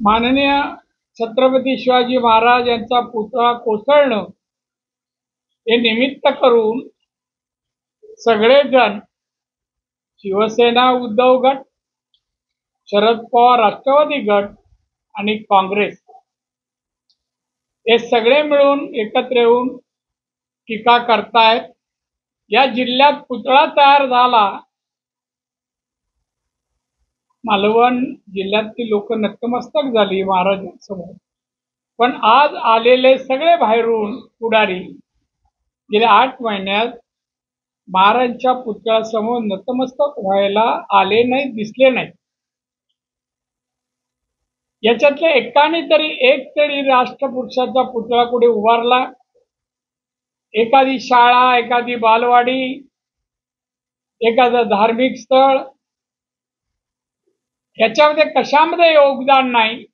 माननीय छत्रपती शिवाजी महाराज यांचा पुतळा कोसळणं हे निमित्त करून सगळेजण शिवसेना उद्धव गट, शरद पवार राष्ट्रवादी गट आणि काँग्रेस हे सगळे मिळून एकत्र येऊन टीका करतायत। या जिल्ह्यात पुतळा तयार झाला, मालवण जिल्ह्यातली लोक नतमस्तक झाली महाराजांसमोर, पण आज आलेले सगळे बाहेरून पुढारी गेल्या 8 महिन्यात महाराजांच्या पुतळ्यासमोर नतमस्तक व्हायला आले नाही, दिसले नाही। याच्यातले एक तरी राष्ट्रपुरुषाचा पुतळा कुठे उभारला? एखादी शाळा, एखादी बालवाडी, एखादं धार्मिक स्थळ, याच्यामध्ये कशामध्ये योगदान नाही।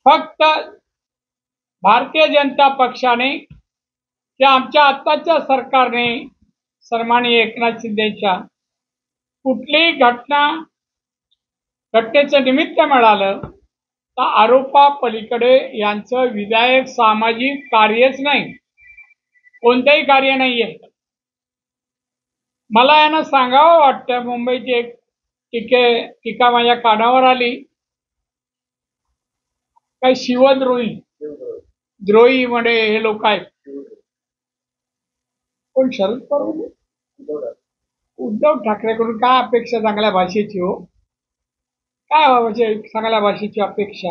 फक्त भारतीय जनता पक्षाने किंवा आमच्या आत्ताच्या सरकारने सन्माननीय एकनाथ शिंदेच्या कुठलीही घटनेचं निमित्त मिळालं तर आरोपापलीकडे यांचं विधायक सामाजिक कार्यच नाही, कोणतंही कार्य नाहीये। मला यांना सांगावं वाटतं, मुंबईची एक टीका माझ्या कानावर आली, काही द्रोही म्हणे हे लोक आहेत। पण शरद पवार उद्धव ठाकरेकडून काय अपेक्षा चांगल्या भाषेची हो? काय चांगल्या भाषेची अपेक्षा?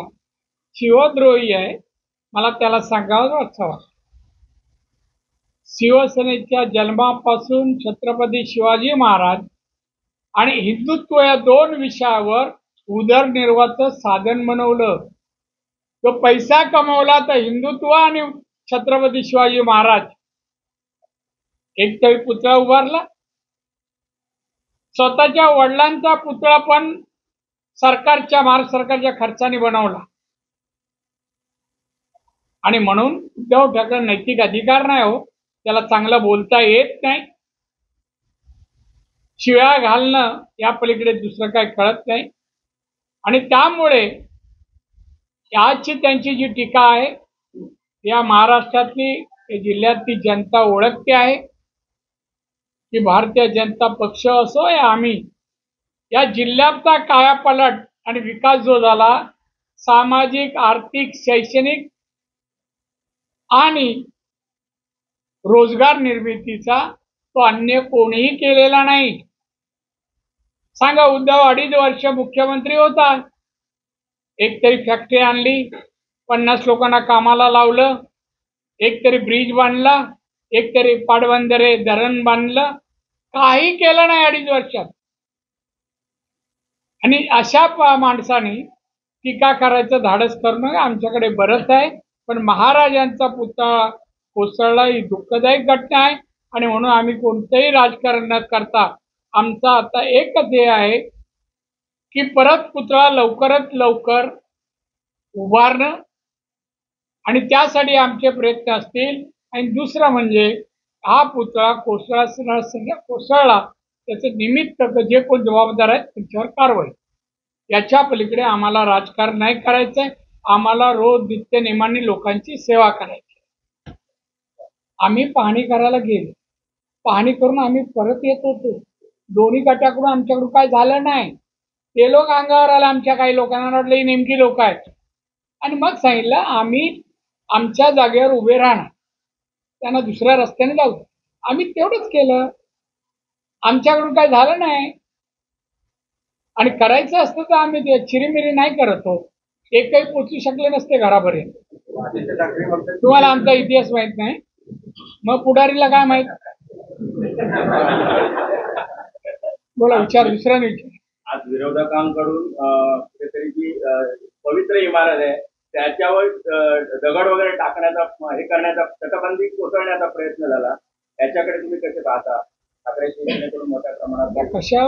शिवद्रोही आहे, मला त्याला सांगावं वाटतं। शिवसेनेच्या जन्मापासून छत्रपती शिवाजी महाराज आणि हिंदुत्व या 2 विषयावर उदरनिर्वाहाचं साधन बनवलं। तो पैसा कमवला तर हिंदुत्व आणि छत्रपती शिवाजी महाराज एक तरी पुतळा उभारला। स्वतःच्या वडिलांचा पुतळा पण महाराष्ट्र सरकारच्या खर्चाने बनवला। आणि म्हणून उद्धव ठाकरे नैतिक अधिकार नाही हो, त्याला चांगलं बोलता येत नाही, शिव्या घालणं या पलीकडे दुसरं काय कळत नाही। आणि त्यामुळे आजची त्यांची जी टीका आहे या महाराष्ट्रातली जिल्ह्यातली जनता ओळखते आहे की भारतीय जनता पक्ष असो या आम्ही या जिल्ह्याचा कायापालट आणि विकास जो झाला, सामाजिक, आर्थिक, शैक्षणिक आणि रोजगार निर्मितीचा तो अन्य कोणीही केलेला नाही। सांगा, उद्धव 2.5 वर्ष मुख्यमंत्री होता, एक तरी फॅक्टरी आणली, 50 लोकांना कामाला लावलं, एक तरी ब्रिज बांधला, एक तरी पाटबंधारे धरण बांधलं, काही केलं नाही 2.5 वर्षात। आणि अशा माणसाने टीका करायचं धाडस करणं आमच्याकडे बरंच आहे, पण महाराजांचा पुतळा कोसळला ही दुःखदायक घटना आहे। आणि म्हणून आम्ही कोणतंही राजकारण न करता आमचा आता एकच हे आहे की परत पुतळा लवकरात लवकर उभारणं आणि त्यासाठी आमचे प्रयत्न असतील। आणि दुसरं म्हणजे हा पुतळा कोसळला त्याचं निमित्त जे कोण जबाबदार आहेत त्यांच्यावर कारवाई, याच्या पलीकडे आम्हाला राजकारण नाही करायचंय। आम्हाला रोज नित्यनेमाने लोकांची सेवा करायची। आम्ही पाहणी करायला गेलो, पाहणी करून आम्ही परत येत होतो, दोन्ही गटाकडून आमच्याकडून काय झालं नाही। ते लोक अंगावर आले, आमच्या काही लोकांना वाटलं ही नेमकी लोक आहेत, आणि मग सांगितलं आम्ही आमच्या जागेवर उभे राहणार, त्यांना दुसऱ्या रस्त्याने जाऊ। आम्ही तेवढंच केलं, आमच्याकडून काय झालं नाही। आणि करायचं असतं तर आम्ही ते चिरीमिरी नाही करत हो, एकही पोचू शकले नसते घरापर्यंत। तुम्हाला आमचा इतिहास माहित नाही, मग पुढारीला काय माहित? बोला, विचार, दुसऱ्याने विचार। आज विरोधकांकडून कुठेतरी जी पवित्र इमारत आहे त्याच्यावर दगड वगैरे टाकण्याचा, हे करण्याचा, तटबंदी कोसळण्याचा प्रयत्न झाला, याच्याकडे तुम्ही कसे पाहता? ठाकरे शिवसेनेकडून मोठ्या प्रमाणात कशा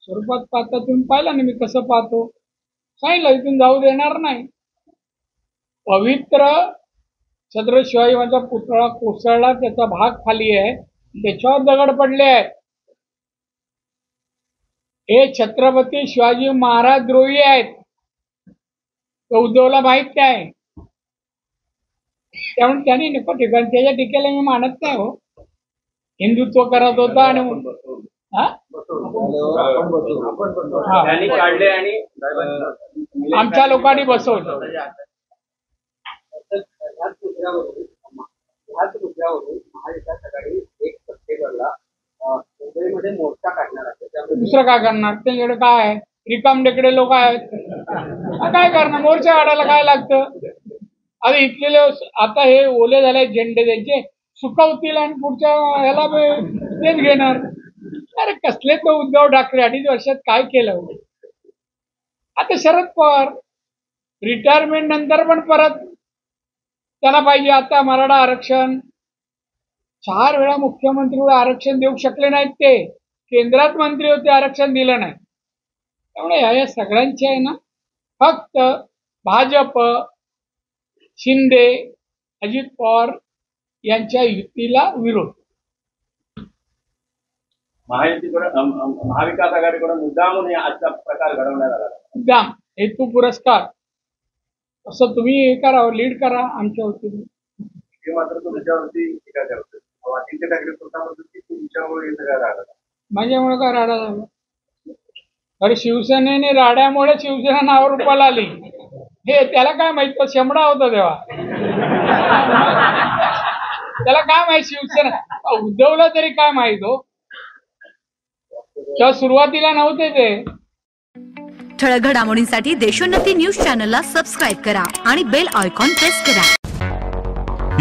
स्वरूपात पाहता तुम्ही? पाहिला ना मी कसं पाहतो, सांगितलं इथून जाऊ देणार नाही। पवित्र छत्रपती शिवाजी महाराजांचा पुतळा कोसळला, त्याचा भाग खाली आहे, त्याच्यावर दगड पडले आहेत। हे छत्रपती शिवाजी महाराज द्रोही आहेत, तो उद्धवला माहित काय, त्यामुळे त्यांनी नको ठिकाण त्याच्या टीकेला मी मानत नाही हो. हिंदुत्व करत होता आणि हा? त्यांनी काढले आणि आमच्या लोकांनी बसवलं. ह्याच मुद्द्यावरून महाविकास आघाडी एक सप्टेंबरला मुंबईमध्ये मोर्चा काढणार आहे. दुसरं काय करणार, त्यांच्याकडे काय आहे, रिकामटेकडे लोक आहेत, काय करणार, मोर्चा काढायला काय लागतं. आता इथले आता हे ओले झाले झेंडे त्यांचे सुकवतील आणि पुढच्या ह्याला तेच घेणार. अरे कसले तो उद्धव ठाकरे 2.5 वर्षात काय केलं. आता शरद पवार रिटायरमेंट नंतर पण परत त्याला पाहिजे आता मराठा आरक्षण. 4 वेळा मुख्यमंत्री आरक्षण देऊ शकले नाहीत, ते केंद्रात मंत्री होते, आरक्षण दिलं नाही. त्यामुळे या सगळ्यांचे आहे ना फक्त भाजप, शिंदे, अजित पवार यांच्या युतीला विरोध. महाविकास आघाडीकडून मुद्दामून आजचा प्रकार घडवण्यात आला. मुद्दाम हेतू पुरस्कार असं तुम्ही हे करा, लीड करा आमच्या वतीने. हे मात्र तो त्याच्यावरती टीका करतो. आदित्य ठाकरे स्वतः म्हणतात की तुमच्यामुळे हे सगळं राडा झाला. माझ्यामुळे काय राडा झाला. अरे शिवसेनेने राड्यामुळे शिवसेना नावावर रुपाला आली. हे त्याला काय माहित, तो शेंबडा होता तेव्हा. त्याला काय माहित शिवसेना, उद्धवला तरी काय माहित हो. तेव्हा सुरुवातीला नव्हते ते. ठळक घडामोडींसाठी देशोन्नती न्यूज चॅनलला सबस्क्राईब करा आणि बेल आयकॉन प्रेस करा.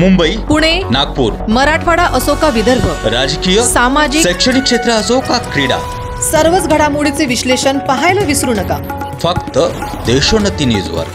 मुंबई, पुणे, नागपूर, मराठवाडा असो का विदर्भ, राजकीय, सामाजिक, शैक्षणिक क्षेत्र असो का क्रीडा, सर्वच घडामोडीचे विश्लेषण पाहायला विसरू नका. फक्त देशोन्नती न्यूजवर.